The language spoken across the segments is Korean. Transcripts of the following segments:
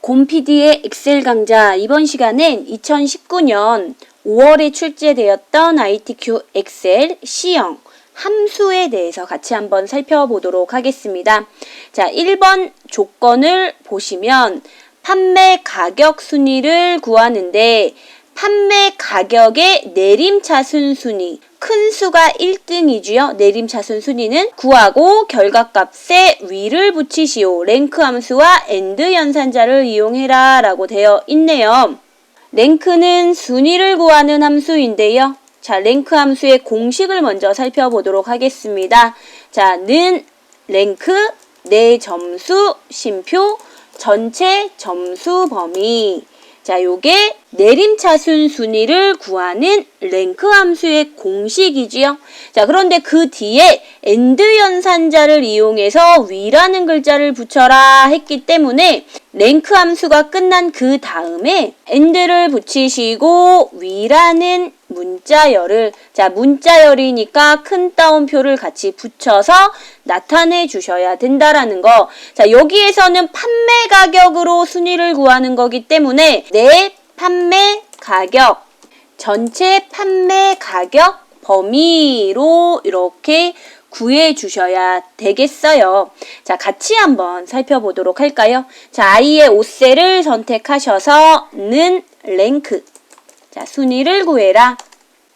곰PD의 엑셀 강좌. 이번 시간엔 2019년 5월에 출제되었던 ITQ 엑셀 C형 함수에 대해서 같이 한번 살펴보도록 하겠습니다. 자, 1번 조건을 보시면 판매 가격 순위를 구하는데 판매 가격의 내림차순 순위, 큰 수가 1등이지요. 내림차순 순위는 구하고 결과값에 위를 붙이시오. 랭크 함수와 AND 연산자를 이용해라 라고 되어 있네요. 랭크는 순위를 구하는 함수인데요. 자, 랭크 함수의 공식을 먼저 살펴보도록 하겠습니다. 자, 는 랭크, 내 점수, 쉼표, 전체 점수 범위. 자, 요게 내림차순 순위를 구하는 랭크 함수의 공식이지요. 자, 그런데 그 뒤에 AND 연산자를 이용해서 위라는 글자를 붙여라 했기 때문에 랭크 함수가 끝난 그 다음에 AND를 붙이시고 위라는 문자열을, 자, 문자열이니까 큰 따옴표를 같이 붙여서 나타내 주셔야 된다라는 거. 자, 여기에서는 판매 가격으로 순위를 구하는 거기 때문에 내 판매 가격, 전체 판매 가격 범위로 이렇게 구해 주셔야 되겠어요. 자, 같이 한번 살펴보도록 할까요? 자, I의 5셀을 선택하셔서 는 랭크. 자, 순위를 구해라.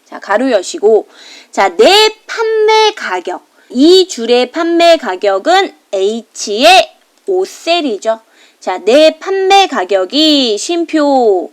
자, 가로 여시고. 자, 내 판매 가격. 이 줄의 판매 가격은 H의 5셀이죠. 자, 내 판매 가격이 쉼표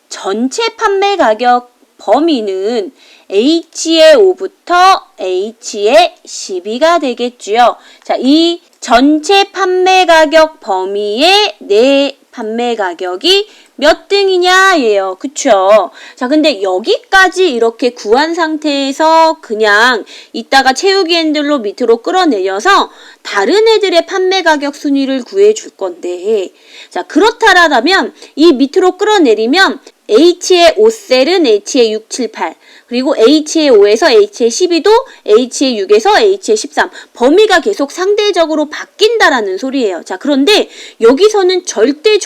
전체 판매 가격 범위는 H의 5부터 H의 12가 되겠지요. 자, 이 전체 판매 가격 범위의 내 판매 가격이 몇 등이냐 예요. 그쵸? 자, 근데 여기까지 이렇게 구한 상태에서 그냥 이따가 채우기 핸들로 밑으로 끌어내려서 다른 애들의 판매 가격 순위를 구해 줄 건데, 자, 그렇다라면 이 밑으로 끌어내리면 H의 5셀은 H의 6, 7, 8, 그리고 H의 5에서 H의 12도 H의 6에서 H의 13, 범위가 계속 상대적으로 바뀐다라는 소리예요. 자, 그런데 여기서는 절대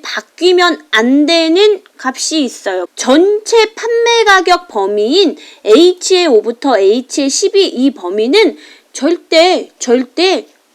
바뀌면 안 되는 값이 있어요. 전체 판매 가격 범위인 H의 5부터 H의 12 이 범위는 절대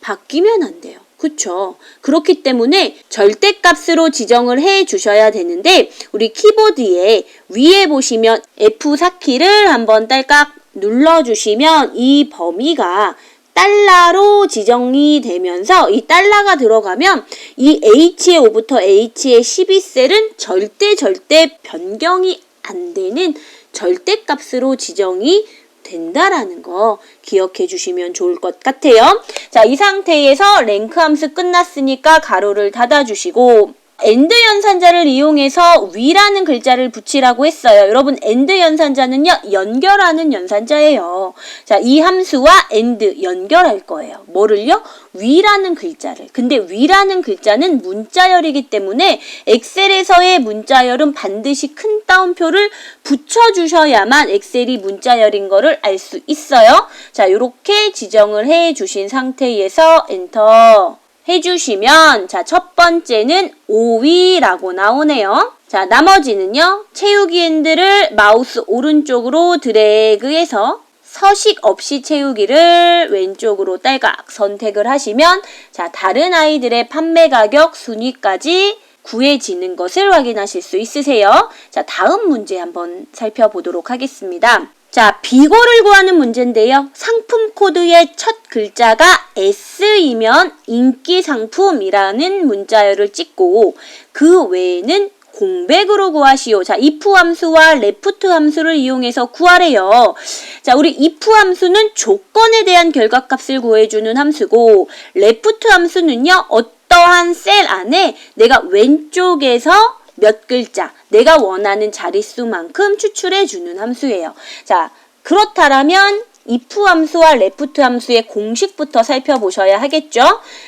바뀌면 안 돼요. 그쵸? 그렇기 때문에 절대값으로 지정을 해 주셔야 되는데, 우리 키보드에 위에 보시면 F4키를 한번 딸깍 눌러주시면 이 범위가 달러로 지정이 되면서 이 달러가 들어가면 이 H의 5부터 H의 12셀은 절대 변경이 안 되는 절대값으로 지정이 된다라는 거 기억해 주시면 좋을 것 같아요. 자, 이 상태에서 랭크 함수 끝났으니까 가로를 닫아 주시고 AND 연산자를 이용해서 위라는 글자를 붙이라고 했어요. 여러분, AND 연산자는요, 연결하는 연산자예요. 자, 이 함수와 AND 연결할 거예요. 뭐를요? 위라는 글자를. 근데 위라는 글자는 문자열이기 때문에 엑셀에서의 문자열은 반드시 큰 따옴표를 붙여주셔야만 엑셀이 문자열인 거를 알 수 있어요. 자, 요렇게 지정을 해 주신 상태에서 엔터 해주시면, 자, 첫 번째는 5위라고 나오네요. 자, 나머지는요, 채우기 핸들을 마우스 오른쪽으로 드래그해서 서식 없이 채우기를 왼쪽으로 딸깍 선택을 하시면, 자, 다른 아이들의 판매 가격 순위까지 구해지는 것을 확인하실 수 있으세요. 자, 다음 문제 한번 살펴보도록 하겠습니다. 자, 비고를 구하는 문제인데요. 상품 코드의 첫 글자가 S이면 인기 상품이라는 문자열을 찍고 그 외에는 공백으로 구하시오. 자, if 함수와 left 함수를 이용해서 구하래요. 자, 우리 if 함수는 조건에 대한 결과값을 구해주는 함수고, left 함수는요, 어떠한 셀 안에 내가 왼쪽에서 몇 글자, 내가 원하는 자릿수만큼 추출해주는 함수예요. 자, 그렇다면 if 함수와 left 함수의 공식부터 살펴보셔야 하겠죠?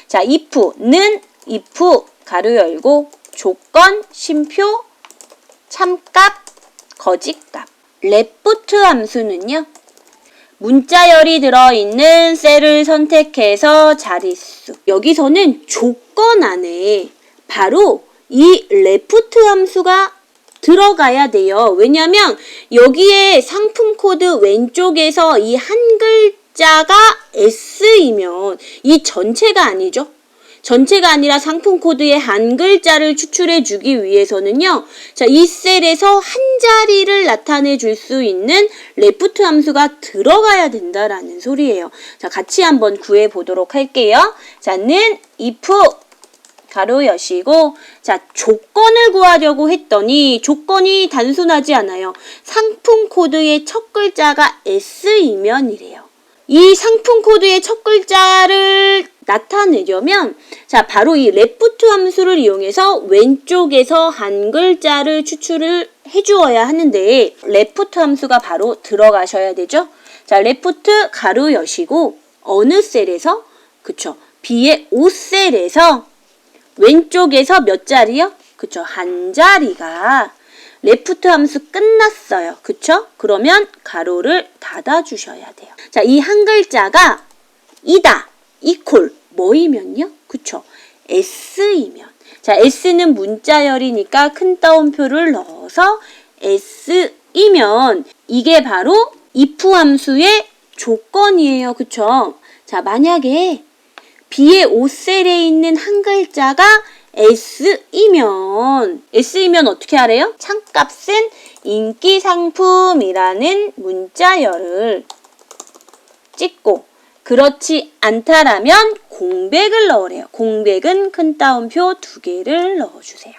자, if는 if 가로 열고 조건, 쉼표, 참값, 거짓값. left 함수는요, 문자열이 들어있는 셀을 선택해서 자릿수. 여기서는 조건 안에 바로 이 레프트 함수가 들어가야 돼요. 왜냐면 여기에 상품 코드 왼쪽에서 이 한 글자가 S이면 이 전체가 아니죠. 전체가 아니라 상품 코드의 한 글자를 추출해 주기 위해서는요. 자, 이 셀에서 한 자리를 나타내 줄 수 있는 레프트 함수가 들어가야 된다라는 소리예요. 자, 같이 한번 구해 보도록 할게요. 자, 는 if 가로 여시고, 자, 조건을 구하려고 했더니 조건이 단순하지 않아요. 상품 코드의 첫 글자가 S이면 이래요. 이 상품 코드의 첫 글자를 나타내려면, 자, 바로 이 레프트 함수를 이용해서 왼쪽에서 한 글자를 추출을 해주어야 하는데, 레프트 함수가 바로 들어가셔야 되죠? 자, 레프트 가로 여시고, 어느 셀에서? 그쵸. B의 5셀에서 왼쪽에서 몇 자리요? 그쵸. 한 자리가 레프트 함수 끝났어요. 그쵸? 그러면 가로를 닫아주셔야 돼요. 자, 이 한 글자가 이다, 이퀄, 뭐이면요? 그쵸? S이면. 자, S는 문자열이니까 큰 따옴표를 넣어서 S이면 이게 바로 if 함수의 조건이에요. 그쵸? 자, 만약에 B의 5셀에 있는 한 글자가 S이면 어떻게 하래요? 창값은 인기상품이라는 문자열을 찍고, 그렇지 않다라면 공백을 넣으래요. 공백은 큰 따옴표 2개를 넣어주세요.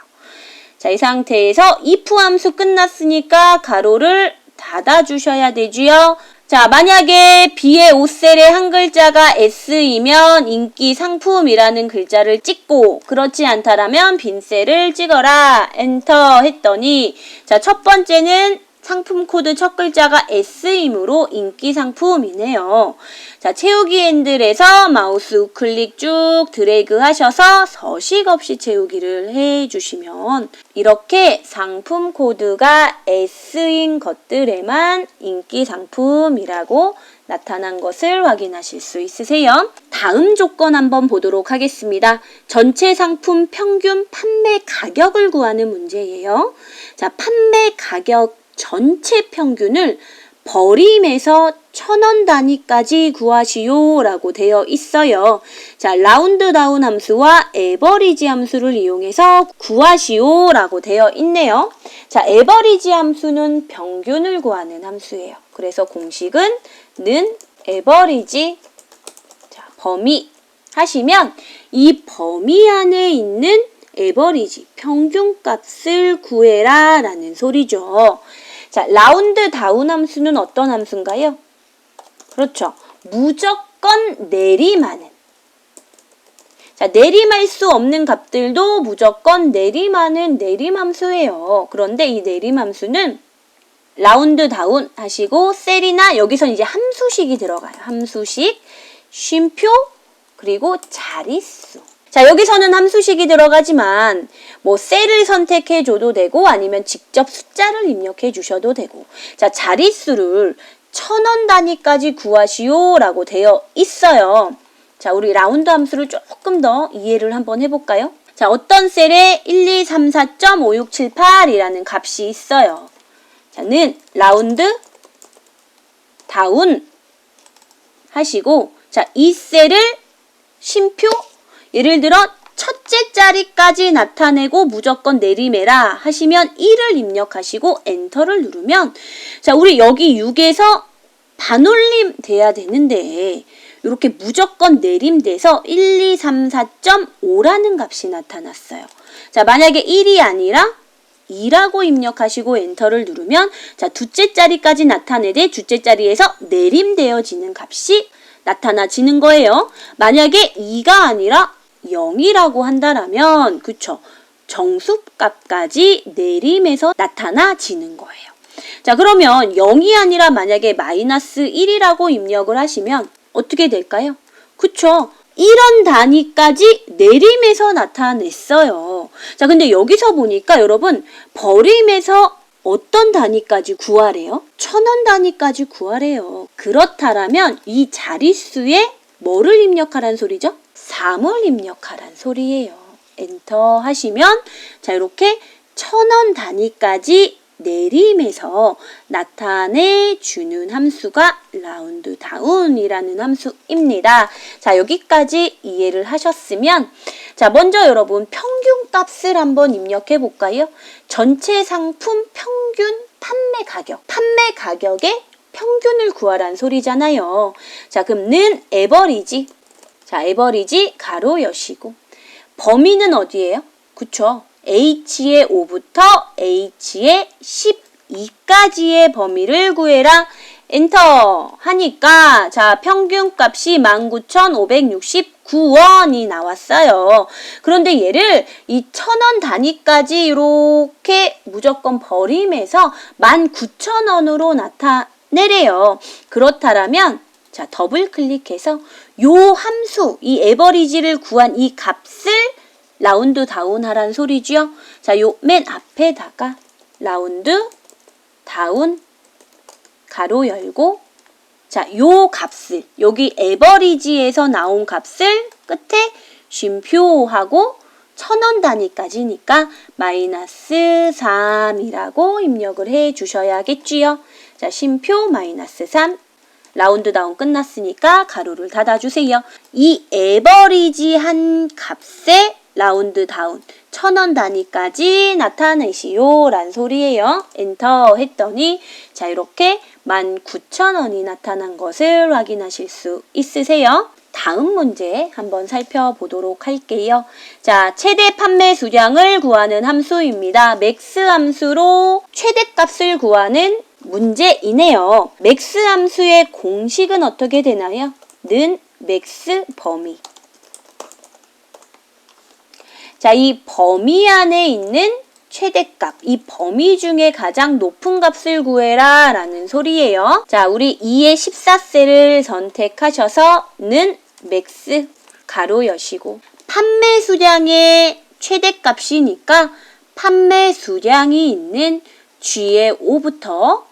자, 이 상태에서 if 함수 끝났으니까 가로를 닫아주셔야 되지요. 자, 만약에 B의 5셀에 한 글자가 S이면 인기 상품이라는 글자를 찍고, 그렇지 않다라면 빈 셀을 찍어라. 엔터 했더니, 자, 첫 번째는 상품 코드 첫 글자가 S이므로 인기 상품이네요. 자, 채우기 핸들에서 마우스 우클릭 쭉 드래그 하셔서 서식 없이 채우기를 해주시면 이렇게 상품 코드가 S인 것들에만 인기 상품이라고 나타난 것을 확인하실 수 있으세요. 다음 조건 한번 보도록 하겠습니다. 전체 상품 평균 판매 가격을 구하는 문제예요. 자, 판매 가격 전체 평균을 버림에서 1000원 단위까지 구하시오 라고 되어 있어요. 자, 라운드 다운 함수와 에버리지 함수를 이용해서 구하시오 라고 되어 있네요. 자, 에버리지 함수는 평균을 구하는 함수예요. 그래서 공식은 는 에버리지, 자, 범위 하시면 이 범위 안에 있는 에버리지, 평균값을 구해라 라는 소리죠. 자, 라운드 다운 함수는 어떤 함수인가요? 그렇죠. 무조건 내림하는. 자, 내림할 수 없는 값들도 무조건 내림하는 내림함수예요. 그런데 이 내림함수는 라운드 다운 하시고 셀이나 여기서 이제 함수식이 들어가요. 함수식, 쉼표, 그리고 자릿수. 자, 여기서는 함수식이 들어가지만 뭐 셀을 선택해 줘도 되고 아니면 직접 숫자를 입력해 주셔도 되고, 자, 자릿수를 1000원 단위까지 구하시오 라고 되어 있어요. 자, 우리 라운드 함수를 조금 더 이해를 한번 해볼까요? 자, 어떤 셀에 1234.5678이라는 값이 있어요. 자, 는 라운드 다운 하시고, 자, 이 셀을 쉼표, 예를 들어 첫째 자리까지 나타내고 무조건 내림해라 하시면 1을 입력하시고 엔터를 누르면, 자, 우리 여기 6에서 반올림 돼야 되는데 이렇게 무조건 내림돼서 1234.5라는 값이 나타났어요. 자, 만약에 1이 아니라 2라고 입력하시고 엔터를 누르면, 자, 둘째 자리까지 나타내되 둘째 자리에서 내림되어지는 값이 나타나지는 거예요. 만약에 2가 아니라 0이라고 한다라면, 그쵸, 정수값까지 내림해서 나타나지는 거예요. 자, 그러면 0이 아니라 만약에 마이너스 1이라고 입력을 하시면 어떻게 될까요? 그쵸, 1원 단위까지 내림해서 나타냈어요. 자, 근데 여기서 보니까 여러분, 버림에서 어떤 단위까지 구하래요? 1000원 단위까지 구하래요. 그렇다라면 이 자릿수에 뭐를 입력하란 소리죠? 3을 입력하란 소리예요. 엔터 하시면 자, 이렇게 1,000원 단위까지 내림에서 나타내 주는 함수가 라운드 다운이라는 함수입니다. 자, 여기까지 이해를 하셨으면 자, 먼저 여러분 평균 값을 한번 입력해 볼까요? 전체 상품 평균 판매 가격. 판매 가격의 평균을 구하란 소리잖아요. 자, 그럼 는 에버리지. 자, 에버리지 가로 여시고. 범위는 어디예요? 그쵸? H의 5부터 H의 12까지의 범위를 구해라. 엔터 하니까 자, 평균 값이 19,569원이 나왔어요. 그런데 얘를 이 1,000원 단위까지 이렇게 무조건 버림해서 19,000원으로 나타내래요. 그렇다면 자, 더블 클릭해서 요 함수, 이 에버리지를 구한 이 값을 라운드 다운 하란 소리죠. 자, 요 맨 앞에다가 라운드 다운 가로 열고 자, 요 값을 여기 에버리지에서 나온 값을 끝에 쉼표하고 1,000원 단위까지니까 -3이라고 입력을 해 주셔야겠지요. 자, 쉼표 -3 라운드 다운 끝났으니까 가로를 닫아주세요. 이 에버리지 한 값에 라운드 다운 1,000원 단위까지 나타내시오 란 소리예요. 엔터 했더니 자, 이렇게 19,000원이 나타난 것을 확인하실 수 있으세요. 다음 문제 한번 살펴보도록 할게요. 자, 최대 판매 수량을 구하는 함수입니다. 맥스 함수로 최대값을 구하는 문제이네요. 맥스 함수의 공식은 어떻게 되나요? 는 맥스 범위. 자, 이 범위 안에 있는 최대값, 이 범위 중에 가장 높은 값을 구해라 라는 소리예요. 자, 우리 2의 14셀을 선택하셔서 는 맥스 가로 여시고 판매 수량의 최대값이니까 판매 수량이 있는 G의 5부터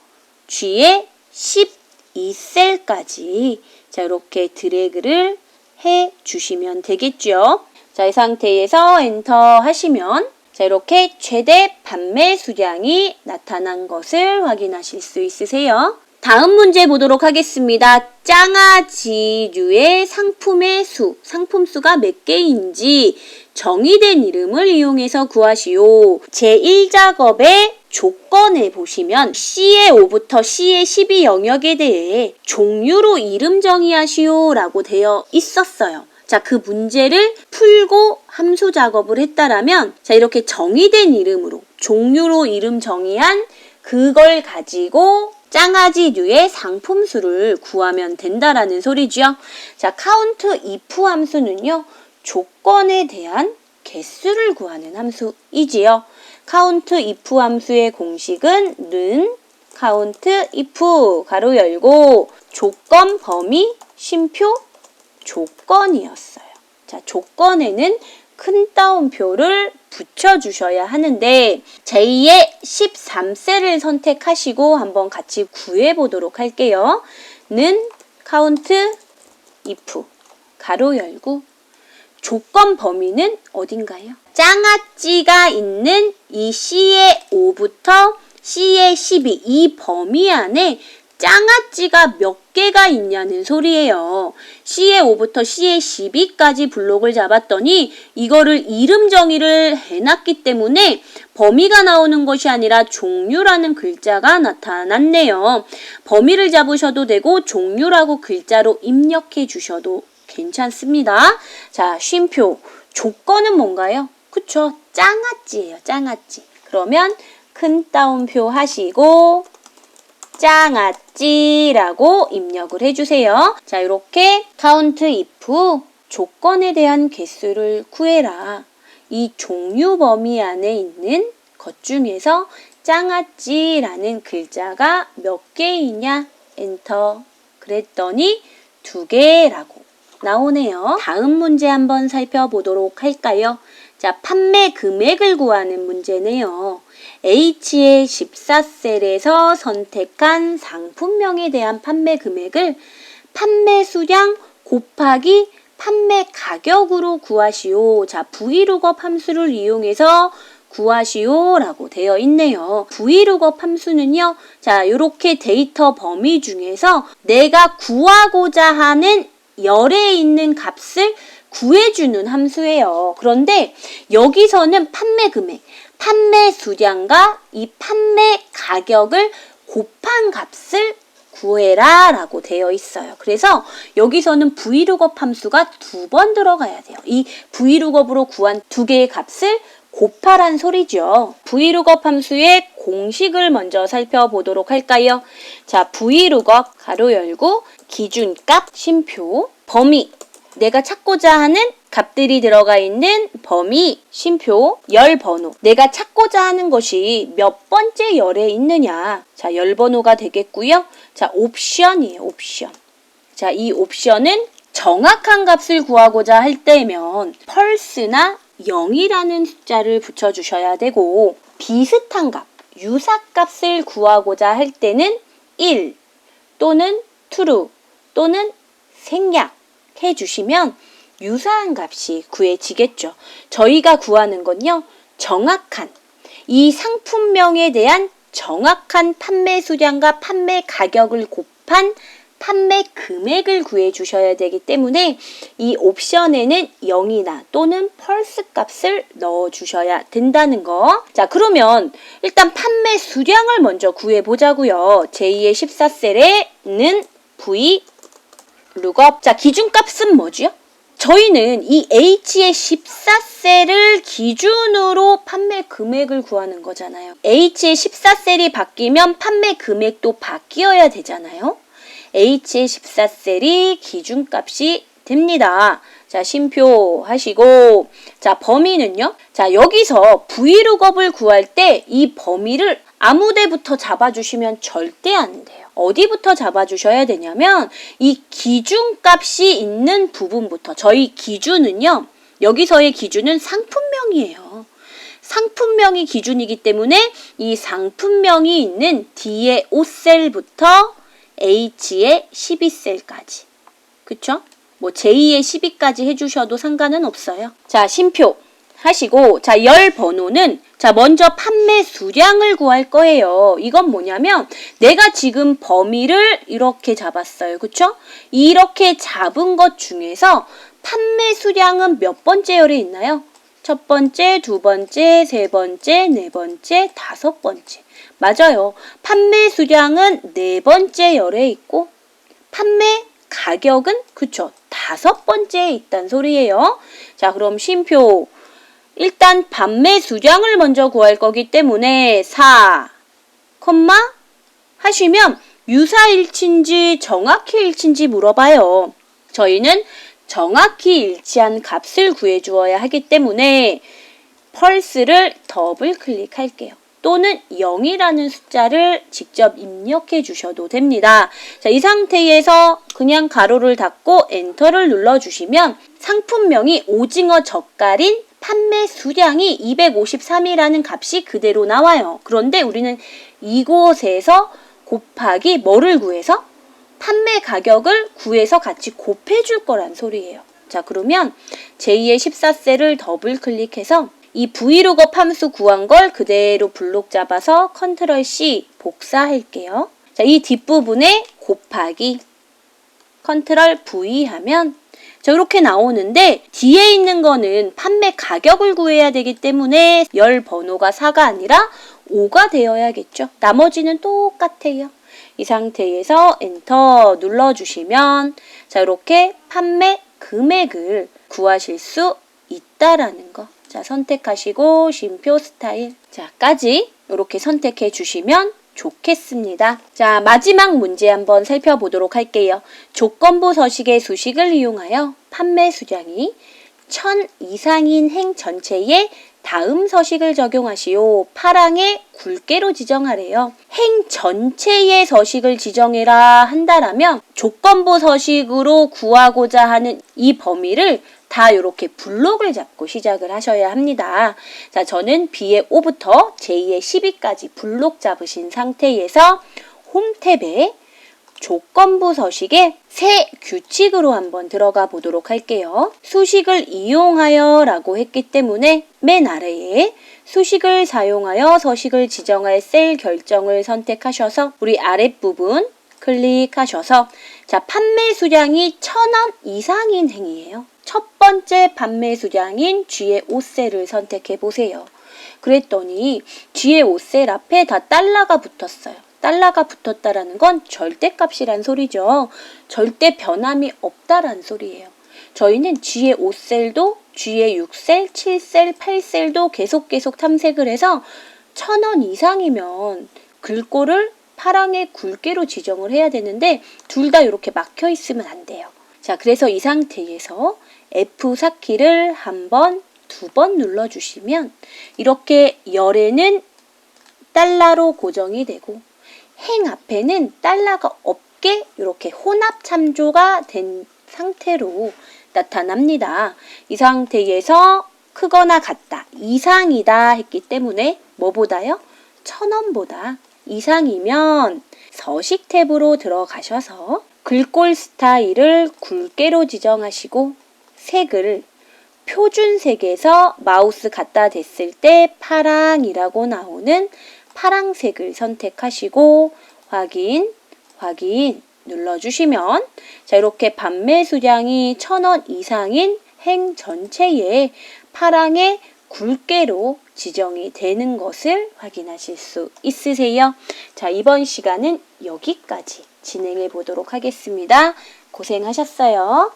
G의 12셀까지 자, 이렇게 드래그를 해 주시면 되겠죠. 자, 이 상태에서 엔터 하시면 자, 이렇게 최대 판매 수량이 나타난 것을 확인하실 수 있으세요. 다음 문제 보도록 하겠습니다. 짱아지류의 상품의 수, 상품 수가 몇 개인지 정의된 이름을 이용해서 구하시오. 제1작업의 조건에 보시면 C의 5부터 C의 12 영역에 대해 종류로 이름 정의하시오 라고 되어 있었어요. 자, 그 문제를 풀고 함수 작업을 했다라면 자, 이렇게 정의된 이름으로 종류로 이름 정의한 그걸 가지고 짱아지류의 상품수를 구하면 된다라는 소리죠. 자, count if 함수는요. 조건에 대한 개수를 구하는 함수이지요. count if 함수의 공식은 는 count if 가로 열고 조건 범위 쉼표 조건이었어요. 자, 조건에는 큰 따옴표를 붙여주셔야 하는데 제2의 13셀을 선택하시고 한번 같이 구해보도록 할게요. 는 count if 가로 열고 조건 범위는 어딘가요? 짱아찌가 있는 이 C의 5부터 C의 12 이 범위 안에 짱아찌가 몇 개가 있냐는 소리예요. C의 5부터 C의 12까지 블록을 잡았더니 이거를 이름 정의를 해놨기 때문에 범위가 나오는 것이 아니라 종류라는 글자가 나타났네요. 범위를 잡으셔도 되고 종류라고 글자로 입력해 주셔도 괜찮습니다. 자, 쉼표. 조건은 뭔가요? 그쵸? 짱아찌예요. 짱아찌. 그러면 큰 따옴표 하시고 짱아찌라고 입력을 해주세요. 자, 이렇게 count if 조건에 대한 개수를 구해라. 이 종류 범위 안에 있는 것 중에서 짱아찌라는 글자가 몇 개이냐? 엔터. 그랬더니 2개라고 나오네요. 다음 문제 한번 살펴보도록 할까요? 자, 판매 금액을 구하는 문제네요. H의 14셀에서 선택한 상품명에 대한 판매 금액을 판매 수량 곱하기 판매 가격으로 구하시오. 자, VLOOKUP 함수를 이용해서 구하시오 라고 되어 있네요. VLOOKUP 함수는요. 자, 요렇게 데이터 범위 중에서 내가 구하고자 하는 열에 있는 값을 구해주는 함수예요. 그런데 여기서는 판매 금액, 판매 수량과 이 판매 가격을 곱한 값을 구해라 라고 되어 있어요. 그래서 여기서는 VLOOKUP 함수가 2번 들어가야 돼요. 이 VLOOKUP으로 구한 두 개의 값을 곱하란 소리죠. VLOOKUP 함수의 공식을 먼저 살펴보도록 할까요? 자, VLOOKUP 가로 열고 기준값, 쉼표, 범위, 내가 찾고자 하는 값들이 들어가 있는 범위, 쉼표, 열 번호. 내가 찾고자 하는 것이 몇 번째 열에 있느냐. 자, 열 번호가 되겠고요. 자, 옵션이에요, 옵션. 자, 이 옵션은 정확한 값을 구하고자 할 때면 펄스나 0이라는 숫자를 붙여주셔야 되고, 비슷한 값, 유사값을 구하고자 할 때는 1 또는 true 또는 생략 해주시면 유사한 값이 구해지겠죠. 저희가 구하는 건요, 정확한, 이 상품명에 대한 정확한 판매 수량과 판매 가격을 곱한 판매 금액을 구해주셔야 되기 때문에 이 옵션에는 0이나 또는 펄스 값을 넣어주셔야 된다는 거. 자, 그러면 일단 판매 수량을 먼저 구해보자고요. 제2의 14셀에는 VLOOKUP. 자, 기준값은 뭐죠? 저희는 이 H의 14셀을 기준으로 판매 금액을 구하는 거잖아요. H의 14셀이 바뀌면 판매 금액도 바뀌어야 되잖아요. H의 14셀이 기준값이 됩니다. 자, 쉼표 하시고, 자, 범위는요? 자, 여기서 VLOOKUP을 구할 때 이 범위를 아무 데부터 잡아주시면 절대 안 돼요. 어디부터 잡아주셔야 되냐면 이 기준값이 있는 부분부터. 저희 기준은요, 여기서의 기준은 상품명이에요. 상품명이 기준이기 때문에 이 상품명이 있는 D의 5셀부터 H의 12셀까지. 그쵸? 뭐 제2의 12까지 해주셔도 상관은 없어요. 자, 쉼표 하시고, 자, 열 번호는 자, 먼저 판매 수량을 구할 거예요. 이건 뭐냐면 내가 지금 범위를 이렇게 잡았어요. 그쵸? 이렇게 잡은 것 중에서 판매 수량은 몇 번째 열에 있나요? 첫 번째, 두 번째, 세 번째, 네 번째, 다섯 번째. 맞아요. 판매 수량은 네 번째 열에 있고 판매 가격은 그쵸? 다섯 번째에 있단 소리예요. 자, 그럼 쉼표. 일단 판매 수량을 먼저 구할 거기 때문에 4, 하시면 유사일치인지 정확히 일치인지 물어봐요. 저희는 정확히 일치한 값을 구해주어야 하기 때문에 펄스를 더블 클릭할게요. 또는 0이라는 숫자를 직접 입력해 주셔도 됩니다. 자, 이 상태에서 그냥 가로를 닫고 엔터를 눌러주시면 상품명이 오징어 젓갈인 판매 수량이 253이라는 값이 그대로 나와요. 그런데 우리는 이곳에서 곱하기 뭐를 구해서? 판매 가격을 구해서 같이 곱해줄 거란 소리예요. 자, 그러면 제2의 14셀을 더블 클릭해서 이 VLOOKUP 함수 구한 걸 그대로 블록 잡아서 컨트롤 C 복사할게요. 자, 이 뒷부분에 곱하기 컨트롤 V 하면 자, 이렇게 나오는데 뒤에 있는 거는 판매 가격을 구해야 되기 때문에 열 번호가 4가 아니라 5가 되어야겠죠. 나머지는 똑같아요. 이 상태에서 엔터 눌러주시면 자, 이렇게 판매 금액을 구하실 수 있다라는 거. 자, 선택하시고 쉼표 스타일 자까지 이렇게 선택해 주시면 좋겠습니다. 자, 마지막 문제 한번 살펴보도록 할게요. 조건부 서식의 수식을 이용하여 판매 수량이 1000 이상인 행 전체에 다음 서식을 적용하시오. 파랑의 굵게로 지정하래요. 행 전체의 서식을 지정해라 한다라면 조건부 서식으로 구하고자 하는 이 범위를 다 이렇게 블록을 잡고 시작을 하셔야 합니다. 자, 저는 B의 5부터 J의 12까지 블록 잡으신 상태에서 홈 탭에 조건부 서식에 새 규칙으로 한번 들어가 보도록 할게요. 수식을 이용하여 라고 했기 때문에 맨 아래에 수식을 사용하여 서식을 지정할 셀 결정을 선택하셔서 우리 아랫부분 클릭하셔서 자, 판매 수량이 1,000원 이상인 행위예요. 첫 번째 판매 수량인 G의 5셀을 선택해 보세요. 그랬더니 G의 5셀 앞에 다 달러가 붙었어요. 달러가 붙었다라는 건 절대값이란 소리죠. 절대 변함이 없다란 소리예요. 저희는 G의 5셀도 G의 6셀, 7셀, 8셀도 계속 탐색을 해서 1,000원 이상이면 글꼴을 파랑의 굵게로 지정을 해야 되는데 둘 다 이렇게 막혀 있으면 안 돼요. 자, 그래서 이 상태에서 F4키를 한 번, 두 번 눌러주시면 이렇게 열에는 달러로 고정이 되고 행 앞에는 달러가 없게 이렇게 혼합 참조가 된 상태로 나타납니다. 이 상태에서 크거나 같다, 이상이다 했기 때문에 뭐보다요? 1,000원보다 이상이면 서식 탭으로 들어가셔서 글꼴 스타일을 굵게로 지정하시고 색을 표준색에서 마우스 갖다 댔을 때 파랑이라고 나오는 파랑색을 선택하시고 확인 눌러주시면 자, 이렇게 판매 수량이 1,000원 이상인 행 전체에 파랑의 굵게로 지정이 되는 것을 확인하실 수 있으세요. 자, 이번 시간은 여기까지 진행해 보도록 하겠습니다. 고생하셨어요.